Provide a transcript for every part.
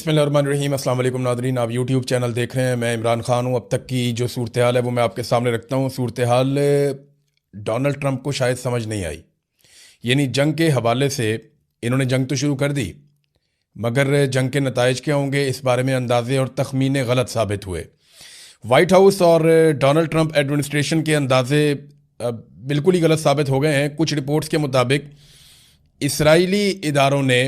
बिस्मिल्लाहिर्रहमानिर्रहीम। अस्सलाम वालेकुम नादरीन, आप यूट्यूब चैनल देख रहे हैं। मैं इमरान खान हूँ। अब तक की जो सूरत हाल है वो मैं आपके सामने रखता हूँ। सूरत हाल डोनाल्ड ट्रंप को शायद समझ नहीं आई, यानी जंग के हवाले से इन्होंने जंग तो शुरू कर दी, मगर जंग के नताइज क्या होंगे इस बारे में अंदाजे और तखमीने गलत साबित हुए। वाइट हाउस और डोनाल्ड ट्रंप एडमिनिस्ट्रेशन के अंदाजे बिल्कुल ही गलत साबित हो गए हैं। कुछ रिपोर्ट्स के मुताबिक इसराइली इदारों ने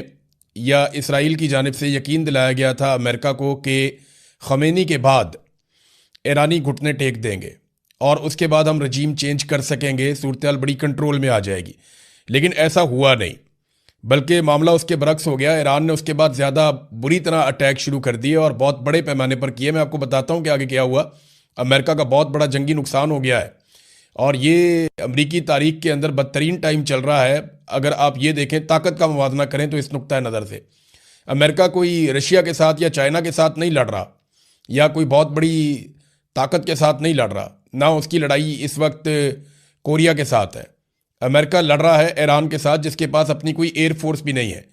या इसराइल की जानिब से यकीन दिलाया गया था अमेरिका को कि ख़मेनी के बाद ईरानी घुटने टेक देंगे और उसके बाद हम रजीम चेंज कर सकेंगे, सूरत हाल बड़ी कंट्रोल में आ जाएगी। लेकिन ऐसा हुआ नहीं, बल्कि मामला उसके बरक्स हो गया। ईरान ने उसके बाद ज़्यादा बुरी तरह अटैक शुरू कर दिए और बहुत बड़े पैमाने पर किए। मैं आपको बताता हूँ कि आगे क्या हुआ। अमेरिका का बहुत बड़ा जंगी नुकसान हो गया है और ये अमरीकी तारीख के अंदर बदतरीन टाइम चल रहा है। अगर आप ये देखें, ताकत का मुवाजना करें तो इस नुक्ता नज़र से अमेरिका कोई रशिया के साथ या चाइना के साथ नहीं लड़ रहा या कोई बहुत बड़ी ताकत के साथ नहीं लड़ रहा, ना उसकी लड़ाई इस वक्त कोरिया के साथ है। अमेरिका लड़ रहा है ईरान के साथ, जिसके पास अपनी कोई एयरफोर्स भी नहीं है।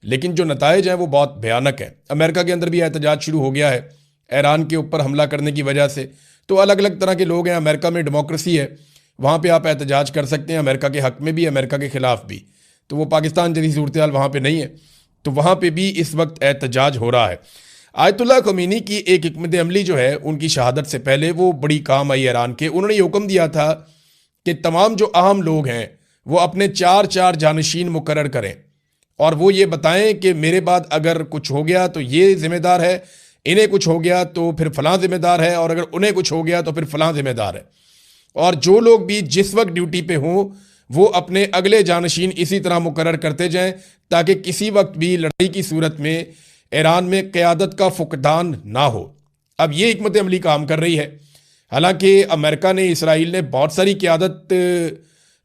लेकिन जो नताइज हैं वो बहुत भयानक है। अमेरिका के अंदर भी एहतजाज शुरू हो गया है ईरान के ऊपर हमला करने की वजह से। तो अलग अलग तरह के लोग हैं। अमेरिका में डेमोक्रेसी है, वहाँ पे आप एहतजाज कर सकते हैं, अमेरिका के हक़ में भी, अमेरिका के ख़िलाफ़ भी। तो वो पाकिस्तान जैसी सूरत हाल वहाँ पे नहीं है, तो वहाँ पे भी इस वक्त एहतजाज हो रहा है। आयतुल्लाह ख़मीनी की एक हिकमत अमली जो है उनकी शहादत से पहले वो बड़ी काम आई ईरान के। उन्होंने ये हुक्म दिया था कि तमाम जो अहम लोग हैं वो अपने चार चार जानशीन मुकर्रर करें और वो ये बताएं कि मेरे बाद अगर कुछ हो गया तो ये ज़िम्मेदार है, इन्हें कुछ हो गया तो फिर फ़लाँ ज़िम्मेदार है, और अगर उन्हें कुछ हो गया तो फिर फ़लाँ ज़िम्मेदार है। और जो लोग भी जिस वक्त ड्यूटी पे हों वो अपने अगले जानशीन इसी तरह मुकर्रर करते जाएं, ताकि किसी वक्त भी लड़ाई की सूरत में ईरान में क़यादत का फुकदान ना हो। अब ये हिकमत अमली काम कर रही है। हालांकि अमेरिका ने, इसराइल ने बहुत सारी क़यादत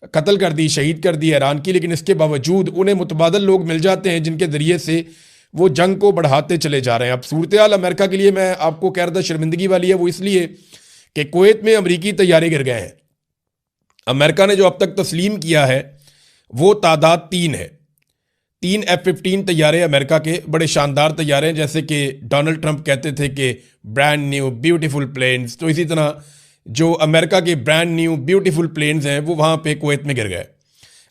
कत्ल कर दी, शहीद कर दी ईरान की, लेकिन इसके बावजूद उन्हें मुतबादल लोग मिल जाते हैं जिनके ज़रिए से वो जंग को बढ़ाते चले जा रहे हैं। अब सूरत हाल अमेरिका के लिए, मैं आपको कह रहा था, शर्मिंदगी वाली है। वो इसलिए कि कुवैत में अमरीकी तैयारे गिर गए हैं। अमेरिका ने जो अब तक तस्लीम किया है वो तादाद 3 है। 3 F-15 तैयारे अमेरिका के, बड़े शानदार तैयारे हैं, जैसे कि डोनाल्ड ट्रंप कहते थे कि ब्रांड न्यू ब्यूटीफुल प्लेन्स। तो इसी तरह जो अमेरिका के ब्रांड न्यू ब्यूटीफुल प्लेन्स हैं वो वहाँ पे कुवैत में गिर गए।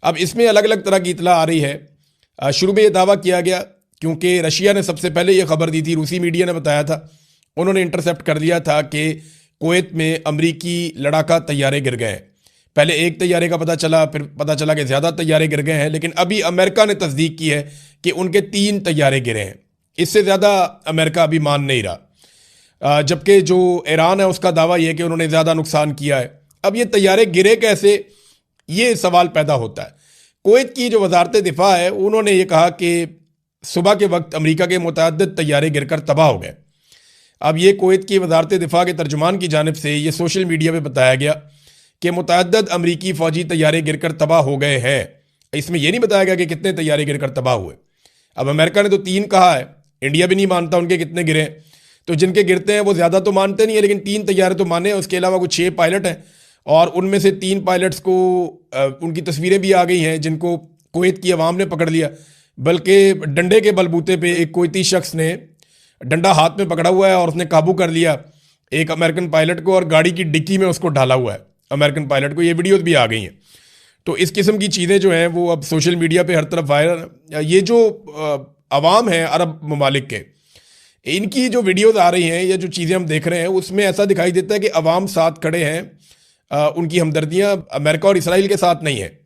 अब इसमें अलग अलग तरह की इतला आ रही है। शुरू में ये दावा किया गया, क्योंकि रशिया ने सबसे पहले ये खबर दी थी, रूसी मीडिया ने बताया था, उन्होंने इंटरसेप्ट कर लिया था कि कुवैत में अमरीकी लड़ाका तैयारे गिर गए हैं। पहले एक तैयारे का पता चला, फिर पता चला कि ज़्यादा तैयारे गिर गए हैं, लेकिन अभी अमेरिका ने तस्दीक की है कि उनके 3 तैयारे गिरे हैं। इससे ज़्यादा अमेरिका अभी मान नहीं रहा। जबकि जो ईरान है उसका दावा यह है कि उन्होंने ज़्यादा नुकसान किया है। अब ये तैयारे गिरे कैसे, ये सवाल पैदा होता है। कुवैत की जो वजारत दिफा है उन्होंने ये कहा कि सुबह के वक्त अमरीका के मुतअद्दिद तैयारे गिरकर तबाह हो गए। अब ये कुवैत की वजारत दिफा के तर्जुमान की जानिब से ये सोशल मीडिया पे बताया गया कि मुतअद्दिद अमरीकी फ़ौजी तैयारे गिरकर तबाह हो गए हैं। इसमें यह नहीं बताया गया कि कितने तैयारे गिरकर तबाह हुए। अब अमेरिका ने तो 3 कहा है, इंडिया भी नहीं मानता उनके कितने गिरे। तो जिनके गिरते हैं वो ज़्यादा तो मानते नहीं है, लेकिन 3 तैयारे तो माने। उसके अलावा कुछ 6 पायलट हैं और उनमें से 3 पायलट्स को उनकी तस्वीरें भी आ गई हैं जिनको कुवैत की अवाम ने पकड़ लिया। बल्कि डंडे के बलबूते पे एक कुवैती शख्स ने डंडा हाथ में पकड़ा हुआ है और उसने काबू कर लिया एक अमेरिकन पायलट को और गाड़ी की डिक्की में उसको ढाला हुआ है अमेरिकन पायलट को। ये वीडियोस भी आ गई हैं। तो इस किस्म की चीज़ें जो हैं वो अब सोशल मीडिया पे हर तरफ वायरल। ये जो अवाम है अरब ममालिक के, इनकी जो वीडियोस आ रही हैं या जो चीज़ें हम देख रहे हैं उसमें ऐसा दिखाई देता है कि अवाम साथ खड़े हैं। उनकी हमदर्दियाँ अमेरिका और इसराइल के साथ नहीं है,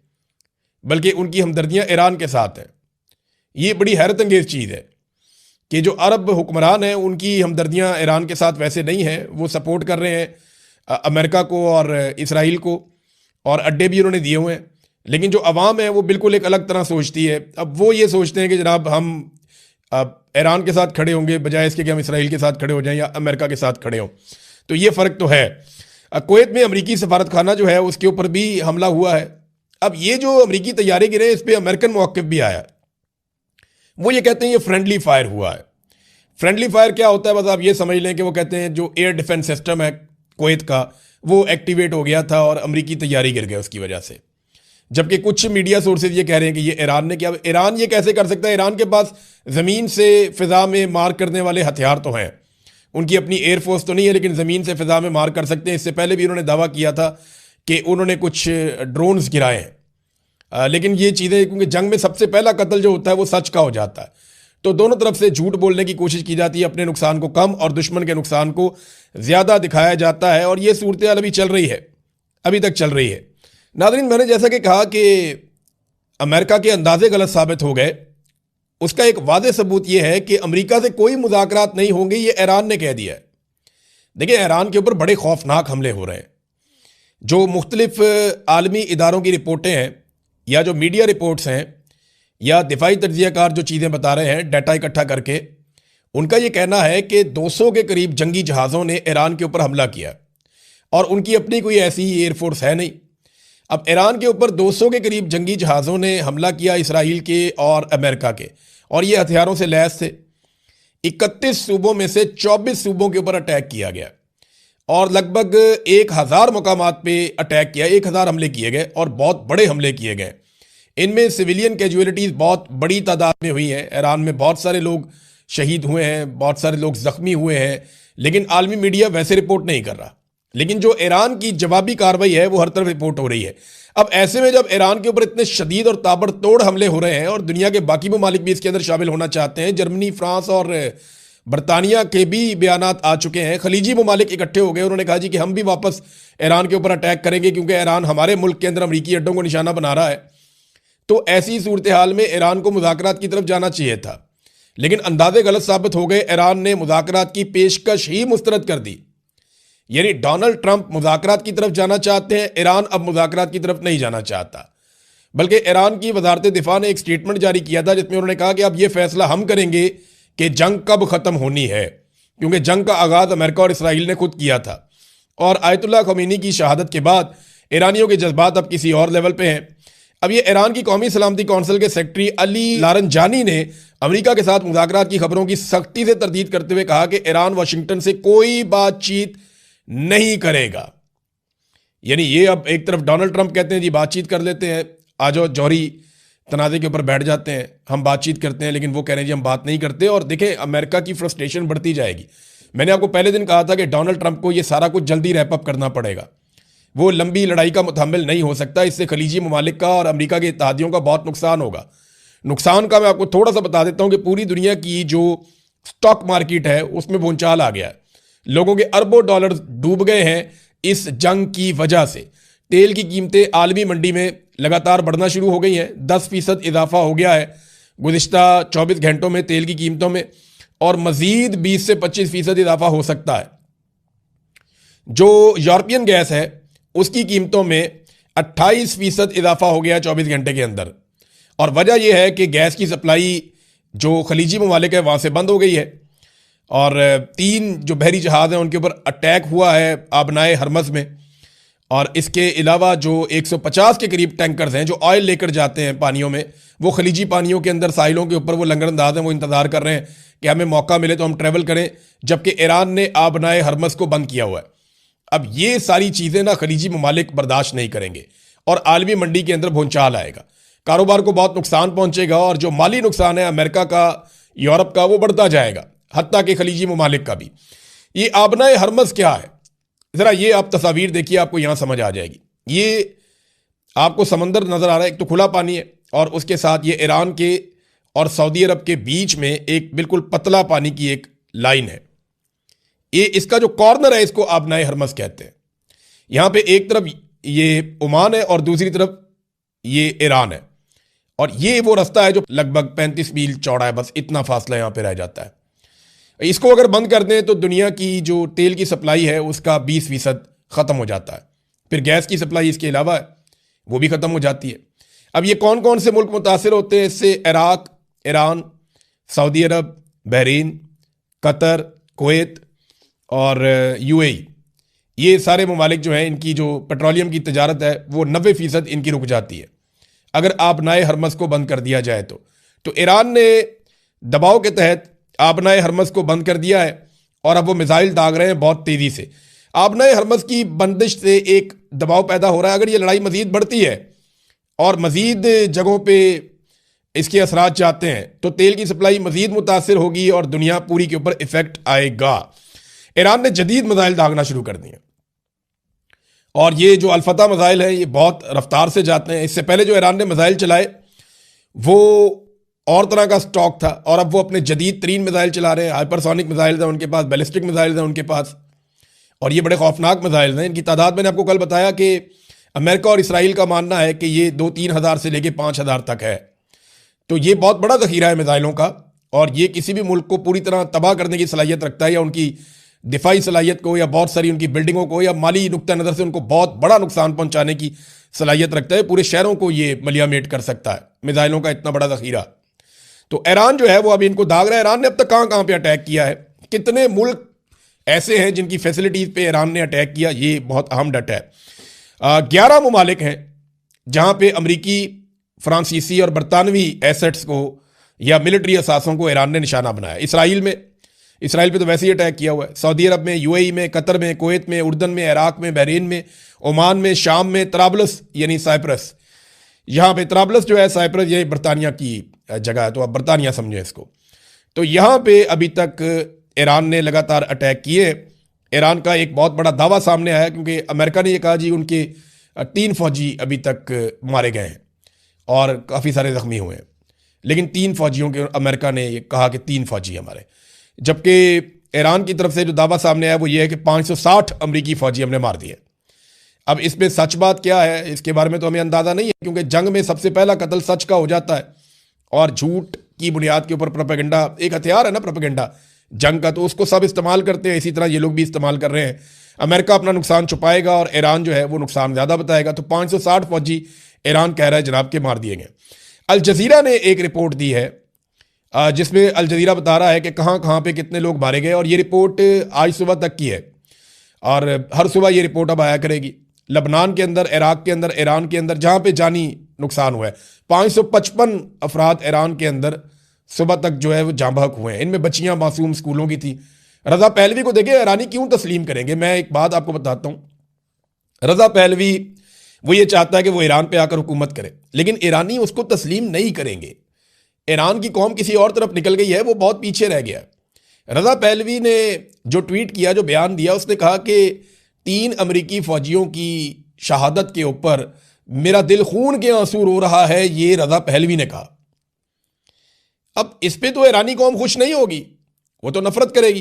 बल्कि उनकी हमदर्दियाँ ईरान के साथ हैं। ये बड़ी हैरत अंगेज़ चीज़ है कि जो अरब हुक्मरान हैं उनकी हमदर्दियाँ ईरान के साथ वैसे नहीं हैं। वो सपोर्ट कर रहे हैं अमेरिका को और इसराइल को, और अड्डे भी उन्होंने दिए हुए हैं। लेकिन जो अवाम है वो बिल्कुल एक अलग तरह सोचती है। अब वो ये सोचते हैं कि जनाब हम ईरान के साथ खड़े होंगे बजाय इसके कि हम इसराइल के साथ खड़े हो जाएं या अमेरिका के साथ खड़े हों। तो ये फ़र्क तो है। कुवैत में अमरीकी सफारत खाना जो है उसके ऊपर भी हमला हुआ है। अब ये जो अमरीकी तैयारे गिरे इस पर अमेरिकन मौक़िफ़ भी आया। वो ये कहते हैं ये फ्रेंडली फायर हुआ है। फ्रेंडली फायर क्या होता है, बस आप ये समझ लें कि वो कहते हैं जो एयर डिफेंस सिस्टम है कुवैत का वो एक्टिवेट हो गया था और अमरीकी तैयारी गिर गए उसकी वजह से। जबकि कुछ मीडिया सोर्सेज ये कह रहे हैं कि ये ईरान ने किया। ईरान ये कैसे कर सकता है? ईरान के पास ज़मीन से फ़िज़ा में मार करने वाले हथियार तो हैं, उनकी अपनी एयरफोर्स तो नहीं है, लेकिन ज़मीन से फ़िज़ा में मार कर सकते हैं। इससे पहले भी उन्होंने दावा किया था कि उन्होंने कुछ ड्रोन्स गिराए हैं। लेकिन ये चीज़ें, क्योंकि जंग में सबसे पहला कत्ल जो होता है वो सच का हो जाता है, तो दोनों तरफ से झूठ बोलने की कोशिश की जाती है, अपने नुकसान को कम और दुश्मन के नुकसान को ज़्यादा दिखाया जाता है। और ये सूरत हाल अभी चल रही है, अभी तक चल रही है। नाज़रीन, मैंने जैसा कि कहा कि अमेरिका के अंदाजे गलत साबित हो गए, उसका एक वाज़ेह सबूत यह है कि अमेरिका से कोई मुज़ाकरात नहीं होंगे, ये ईरान ने कह दिया है। देखिए, ईरान के ऊपर बड़े खौफनाक हमले हो रहे हैं। जो मुख्तलिफ आलमी इदारों की रिपोर्टें हैं या जो मीडिया रिपोर्ट्स हैं या दिफाई तज्ज़ियाकार जो चीज़ें बता रहे हैं डाटा इकट्ठा करके, उनका ये कहना है कि 200 के करीब जंगी जहाज़ों ने ईरान के ऊपर हमला किया और उनकी अपनी कोई ऐसी एयरफोर्स है नहीं। अब ईरान के ऊपर 200 के करीब जंगी जहाज़ों ने हमला किया, इसराइल के और अमेरिका के, और ये हथियारों से लैस थे। 31 सूबों में से 24 सूबों के ऊपर अटैक किया गया और लगभग 1000 मकामात पे अटैक किया, 1000 हमले किए गए और बहुत बड़े हमले किए गए। इनमें सिविलियन कैजुअलिटीज़ बहुत बड़ी तादाद में हुई हैं। ईरान में बहुत सारे लोग शहीद हुए हैं, बहुत सारे लोग ज़ख्मी हुए हैं, लेकिन आलमी मीडिया वैसे रिपोर्ट नहीं कर रहा। लेकिन जो ईरान की जवाबी कार्रवाई है वो हर तरफ रिपोर्ट हो रही है। अब ऐसे में जब ईरान के ऊपर इतने शदीद और ताबड़तोड़ हमले हो रहे हैं और दुनिया के बाकी ममालिक भी इसके अंदर शामिल होना चाहते हैं, जर्मनी, फ्रांस और बरतानिया के भी बयानात आ चुके हैं, खलीजी ममालिक इकट्ठे हो गए, उन्होंने कहा जी कि हम भी वापस ईरान के ऊपर अटैक करेंगे क्योंकि ईरान हमारे मुल्क के अंदर अमरीकी अड्डों को निशाना बना रहा है। तो ऐसी सूरत हाल में ईरान को मुज़ाकरात की तरफ जाना चाहिए था, लेकिन अंदाजे गलत साबित हो गए। ईरान ने मुज़ाकरात की पेशकश ही मुस्तरद कर दी। यानी डोनाल्ड ट्रंप मुज़ाकरात की तरफ जाना चाहते हैं, ईरान अब मुज़ाकरात की तरफ नहीं जाना चाहता। बल्कि ईरान की वजारत दिफा ने एक स्टेटमेंट जारी किया था जिसमें उन्होंने कहा कि अब ये फैसला हम करेंगे कि जंग कब ख़त्म होनी है, क्योंकि जंग का आगाज़ अमेरिका और इसराइल ने खुद किया था। और आयतुल्लाह ख़मीनी की शहादत के बाद ईरानियों के जज्बात अब किसी और लेवल पे हैं। अब ये ईरान की कौमी सलामती कौंसिल के सेक्रेटरी अली लारंजानी ने अमेरिका के साथ मुज़ाकरात की खबरों की सख्ती से तरदीद करते हुए कहा कि ईरान वाशिंगटन से कोई बातचीत नहीं करेगा। यानी ये अब एक तरफ डोनाल्ड ट्रंप कहते हैं जी बातचीत कर लेते हैं, आ जाओ जौहरी तनाज़े के ऊपर बैठ जाते हैं, हम बातचीत करते हैं, लेकिन वो कह रहे हैं जी हम बात नहीं करते। और देखें, अमेरिका की फ्रस्ट्रेशन बढ़ती जाएगी। मैंने आपको पहले दिन कहा था कि डोनाल्ड ट्रंप को ये सारा कुछ जल्दी रैपअप करना पड़ेगा, वो लंबी लड़ाई का मुतहम्मिल नहीं हो सकता। इससे खलीजी ममालिक का और अमेरिका के इत्तेहादियों का बहुत नुकसान होगा। नुकसान का मैं आपको थोड़ा सा बता देता हूँ कि पूरी दुनिया की जो स्टॉक मार्केट है उसमें भूचाल आ गया है। लोगों के अरबों डॉलर डूब गए हैं इस जंग की वजह से। तेल की कीमतें आलमी मंडी में लगातार बढ़ना शुरू हो गई हैं, 10% इजाफा हो गया है गुज़िश्ता 24 घंटों में तेल की कीमतों में, और मज़ीद 20 से 25% इजाफा हो सकता है। जो यूरोपियन गैस है उसकी कीमतों में 28% इजाफा हो गया 24 घंटे के अंदर। और वजह यह है कि गैस की सप्लाई जो खलीजी ममालिक है वहाँ से बंद हो गई है, और 3 जो बहरी जहाज़ हैं उनके ऊपर अटैक हुआ है आबनाए हरमज़ में। और इसके अलावा जो 150 के करीब टैंकर्स हैं जो ऑयल लेकर जाते हैं पानियों में, वो खलीजी पानियों के अंदर साहिलों के ऊपर वो लंगरअंदाज हैं, वो इंतज़ार कर रहे हैं कि हमें मौका मिले तो हम ट्रैवल करें, जबकि ईरान ने आबनाए हरमज़ को बंद किया हुआ है। अब ये सारी चीज़ें ना खलीजी ममालिक बर्दाश्त नहीं करेंगे और आलमी मंडी के अंदर भूचाल आएगा, कारोबार को बहुत नुकसान पहुंचेगा, और जो माली नुकसान है अमेरिका का, यूरोप का, वो बढ़ता जाएगा, हत्ता के खलीजी ममालिक का भी। ये आबनाए हरमज़ क्या है, ज़रा ये आप तस्वीर देखिए, आपको यहाँ समझ आ जाएगी। ये आपको समंदर नज़र आ रहा है, एक तो खुला पानी है और उसके साथ ये ईरान के और सऊदी अरब के बीच में एक बिल्कुल पतला पानी की एक लाइन है। ये इसका जो कॉर्नर है इसको आबनाए हरमज़ कहते हैं। यहाँ पे एक तरफ ये ओमान है और दूसरी तरफ ये ईरान है, और ये वो रास्ता है जो लगभग 35 मील चौड़ा है, बस इतना फासला यहाँ पे रह जाता है। इसको अगर बंद कर दें तो दुनिया की जो तेल की सप्लाई है उसका 20% ख़त्म हो जाता है। फिर गैस की सप्लाई इसके अलावा है वो भी ख़त्म हो जाती है। अब ये कौन कौन से मुल्क मुतासिर होते हैं इससे? इराक, ईरान, सऊदी अरब, बहरीन, कतर, कुवैत और यूएई। ये सारे ममालिक जो हैं इनकी जो पेट्रोलियम की तजारत है वो 90% इनकी रुक जाती है अगर आबनाए हरमज़ को बंद कर दिया जाए तो ईरान ने दबाव के तहत आबनाए हरमज़ को बंद कर दिया है और अब वो मिसाइल दाग रहे हैं बहुत तेज़ी से। आबनाए हरमज़ की बंदिश से एक दबाव पैदा हो रहा है, अगर ये लड़ाई मज़ीद बढ़ती है और मज़ीद जगहों पे इसके असरात चाहते हैं तो तेल की सप्लाई मज़ीद मुतासर होगी और दुनिया पूरी के ऊपर इफेक्ट आएगा। ईरान ने जदीद मिसाइल दागना शुरू कर दिए और ये जो अल-फतह मिसाइल है ये बहुत रफ्तार से जाते हैं। इससे पहले जो ईरान ने मिसाइल चलाए वो और तरह का स्टॉक था और अब वो अपने जदीद तरीन मिसाइल चला रहे हैं। हाइपरसोनिक मिसाइल हैं उनके पास, बैलिस्टिक मिसाइल हैं उनके पास, और ये बड़े खौफनाक मिसाइल हैं। इनकी तादाद मैंने आपको कल बताया कि अमेरिका और इसराइल का मानना है कि ये 2-3 हज़ार से लेके 5 हज़ार तक है। तो ये बहुत बड़ा ज़ख़ीरा है मिसाइलों का और ये किसी भी मुल्क को पूरी तरह तबाह करने की सलाहियत रखता है, या उनकी दिफाई सलाहियत को, या बहुत सारी उनकी बिल्डिंगों को, या माली नुक्ता नज़र से उनको बहुत बड़ा नुकसान पहुंचाने की सलाहियत रखता है। पूरे शहरों को ये मलियामेट कर सकता है, मिसाइलों का इतना बड़ा ज़ख़ीरा। तो ईरान जो है वो अभी इनको दाग रहा है। ईरान ने अब तक कहाँ कहाँ पे अटैक किया है, कितने मुल्क ऐसे हैं जिनकी फैसिलिटीज़ पे ईरान ने अटैक किया, ये बहुत अहम डाटा है। 11 ममालिक हैं जहाँ पे अमरीकी, फ्रांसीसी और बरतानवी एसेट्स को या मिलिट्री असासों को ईरान ने निशाना बनाया। इसराइल पे तो वैसे ही अटैक किया हुआ है। सऊदी अरब में, यूएई में, कतर में, कुवैत में, उर्दन में, इराक में, बहरीन में, ओमान में, शाम में, तराबलस यानी साइप्रस, यहाँ पे तराबलस जो है साइप्रस ये बरतानिया की जगह है, तो आप बरतानिया समझें इसको। तो यहाँ पे अभी तक ईरान ने लगातार अटैक किए। ईरान का एक बहुत बड़ा दावा सामने आया क्योंकि अमेरिका ने ये कहा जी उनके 3 फौजी अभी तक मारे गए हैं और काफ़ी सारे ज़ख्मी हुए हैं, लेकिन 3 फौजियों के अमेरिका ने ये कहा कि 3 फौजी हमारे, जबकि ईरान की तरफ से जो दावा सामने आया वो ये है कि 560 अमरीकी फौजी हमने मार दिए। अब इसमें सच बात क्या है इसके बारे में तो हमें अंदाज़ा नहीं है, क्योंकि जंग में सबसे पहला कत्ल सच का हो जाता है और झूठ की बुनियाद के ऊपर प्रोपेगेंडा एक हथियार है ना, प्रोपेगेंडा जंग का, तो उसको सब इस्तेमाल करते हैं। इसी तरह ये लोग भी इस्तेमाल कर रहे हैं। अमेरिका अपना नुकसान छुपाएगा और ईरान जो है वो नुकसान ज़्यादा बताएगा। तो 560 फौजी ईरान कह रहा है जनाब के मार दिए गए। अल जज़ीरा ने एक रिपोर्ट दी है जिसमें अल जज़ीरा बता रहा है कि कहाँ कहाँ पे कितने लोग मारे गए, और ये रिपोर्ट आज सुबह तक की है और हर सुबह ये रिपोर्ट अब आया करेगी। लबनान के अंदर, इराक के अंदर, ईरान के अंदर जहाँ पे जानी नुकसान हुआ है, 555 अफराद ईरान के अंदर सुबह तक जो है वो जाँ बहक हुए हैं। इनमें बच्चियाँ मासूम स्कूलों की थी। रज़ा पहलवी को देखे ईरानी क्यों तस्लीम करेंगे। मैं एक बात आपको बताता हूँ, रज़ा पहलवी वो ये चाहता है कि वो ईरान पे आकर हुकूमत करे, लेकिन ईरानी उसको तस्लीम नहीं करेंगे। ईरान की कौम किसी और तरफ निकल गई है, वो बहुत पीछे रह गया। रज़ा पहलवी ने जो ट्वीट किया, जो बयान दिया, उसने कहा कि 3 अमरीकी फौजियों की शहादत के ऊपर मेरा दिल खून के आंसू रो रहा है, ये रज़ा पहलवी ने कहा। अब इस पे तो ईरानी कौम खुश नहीं होगी, वो तो नफरत करेगी,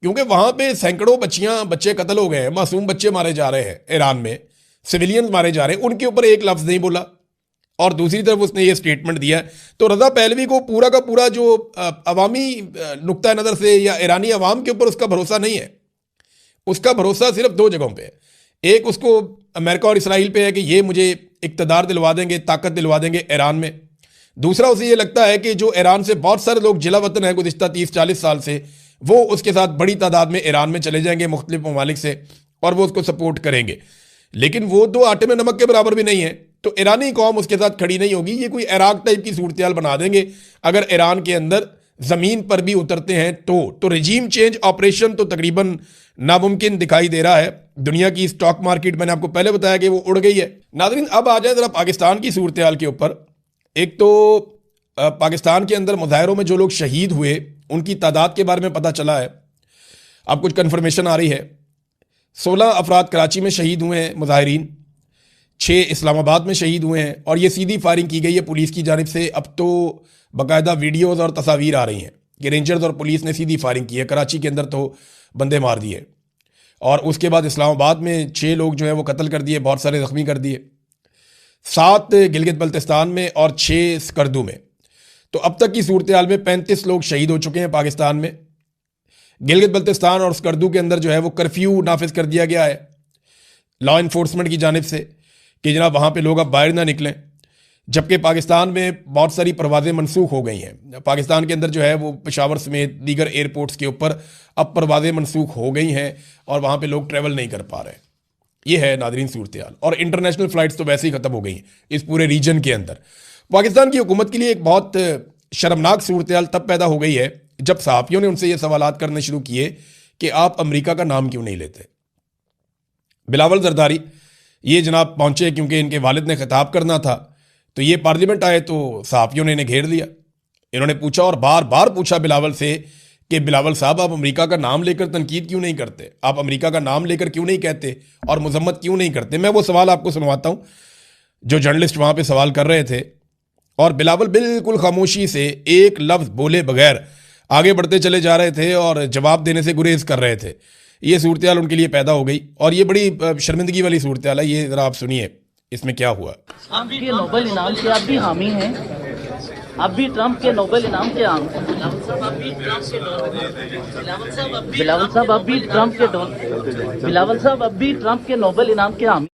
क्योंकि वहां पे सैकड़ों बच्चे कत्ल हो गए हैं, मासूम बच्चे मारे जा रहे हैं ईरान में, सिविलियंस मारे जा रहे हैं, उनके ऊपर एक लफ्ज़ नहीं बोला। और दूसरी तरफ उसने ये स्टेटमेंट दिया है। तो रज़ा पहलवी को पूरा का पूरा जो अवामी नुक्ता नज़र से या ईरानी अवाम के ऊपर उसका भरोसा नहीं है। उसका भरोसा सिर्फ 2 जगहों पे है। एक उसको अमेरिका और इसराइल पे है कि ये मुझे इक़्तिदार दिलवा देंगे, ताकत दिलवा देंगे ईरान में। दूसरा उसे ये लगता है कि जो ईरान से बहुत सारे लोग जिला वतन है गुज़िश्ता 30-40 साल से, वो उसके साथ बड़ी तादाद में ईरान में चले जाएंगे मुख्तलिफ ममालिक से, और वो उसको सपोर्ट करेंगे। लेकिन वो 2 आटे में नमक के बराबर भी नहीं है, तो ईरानी कौम उसके साथ खड़ी नहीं होगी। ये कोई इराक टाइप की सूरत बना देंगे अगर ईरान के अंदर ज़मीन पर भी उतरते हैं तो रिजीम चेंज ऑपरेशन तो तकरीबन नामुमकिन दिखाई दे रहा है। दुनिया की स्टॉक मार्केट मैंने आपको पहले बताया कि वो उड़ गई है। नाज़रीन, अब आ जाए ज़रा पाकिस्तान की सूरत हाल के ऊपर। एक तो पाकिस्तान के अंदर मुजाहरों में जो लोग शहीद हुए उनकी तादाद के बारे में पता चला है। अब कुछ कन्फर्मेशन आ रही है। 16 अफराद कराची में शहीद हुए हैं मुजाहिरीन, 6 इस्लामाबाद में शहीद हुए हैं, और ये सीधी फायरिंग की गई है पुलिस की जानिब से। अब तो बाकायदा वीडियोज़ और तस्वीर आ रही हैं कि रेंजर्स और पुलिस ने सीधी फायरिंग की है। कराची के अंदर तो बंदे मार दिए, और उसके बाद इस्लामाबाद में 6 लोग जो है वो कत्ल कर दिए, बहुत सारे ज़ख्मी कर दिए, 7 गिलगित बल्तिस्तान में और 6 स्कर्दू में। तो अब तक की सूरत हाल में 35 लोग शहीद हो चुके हैं पाकिस्तान में। गिलगित बल्तिस्तान और स्कर्दू के अंदर जो है वो कर्फ्यू नाफिज कर दिया गया है लॉ इन्फोर्समेंट की जानिब से कि जनाब वहाँ पे लोग अब बाहर ना निकलें, जबकि पाकिस्तान में बहुत सारी परवाज़ें मनसूख हो गई हैं। पाकिस्तान के अंदर जो है वो पेशावर समेत दीगर एयरपोर्ट्स के ऊपर अब परवाज़ें मनसूख हो गई हैं और वहाँ पे लोग ट्रैवल नहीं कर पा रहे हैं। ये है नादरीन सूरत हाल, और इंटरनेशनल फ़्लाइट्स तो वैसे ही ख़त्म हो गई हैं इस पूरे रीजन के अंदर। पाकिस्तान की हुकूमत के लिए एक बहुत शर्मनाक सूरत हाल तब पैदा हो गई है जब सहाफ़ियों ने उनसे ये सवालात करने शुरू किए कि आप अमेरिका का नाम क्यों नहीं लेते। बिलावल जरदारी ये जनाब पहुँचे क्योंकि इनके वालिद ने खिताब करना था, तो ये पार्लियामेंट आए तो सहाफ़ियों ने इन्हें घेर लिया। इन्होंने पूछा और बार बार पूछा बिलावल से कि बिलावल साहब, आप अमेरिका का नाम लेकर तनकीद क्यों नहीं करते, आप अमेरिका का नाम लेकर क्यों नहीं कहते और मजम्मत क्यों नहीं करते। मैं वो सवाल आपको सुनवाता हूँ जो जर्नलिस्ट वहाँ पे सवाल कर रहे थे, और बिलावल बिल्कुल खामोशी से एक लफ्ज़ बोले बगैर आगे बढ़ते चले जा रहे थे और जवाब देने से गुरेज कर रहे थे। ये सूरत हाल उनके लिए पैदा हो गई और ये बड़ी शर्मिंदगी वाली सूरत हाल है। ये ज़रा आप सुनिए इसमें क्या हुआ। आपके नोबेल इनाम के आप भी हामी हैं, आप भी ट्रंप के नोबेल इनाम के हामी। बिलावल साहब अब भी ट्रंप के नोबेल इनाम के हामी।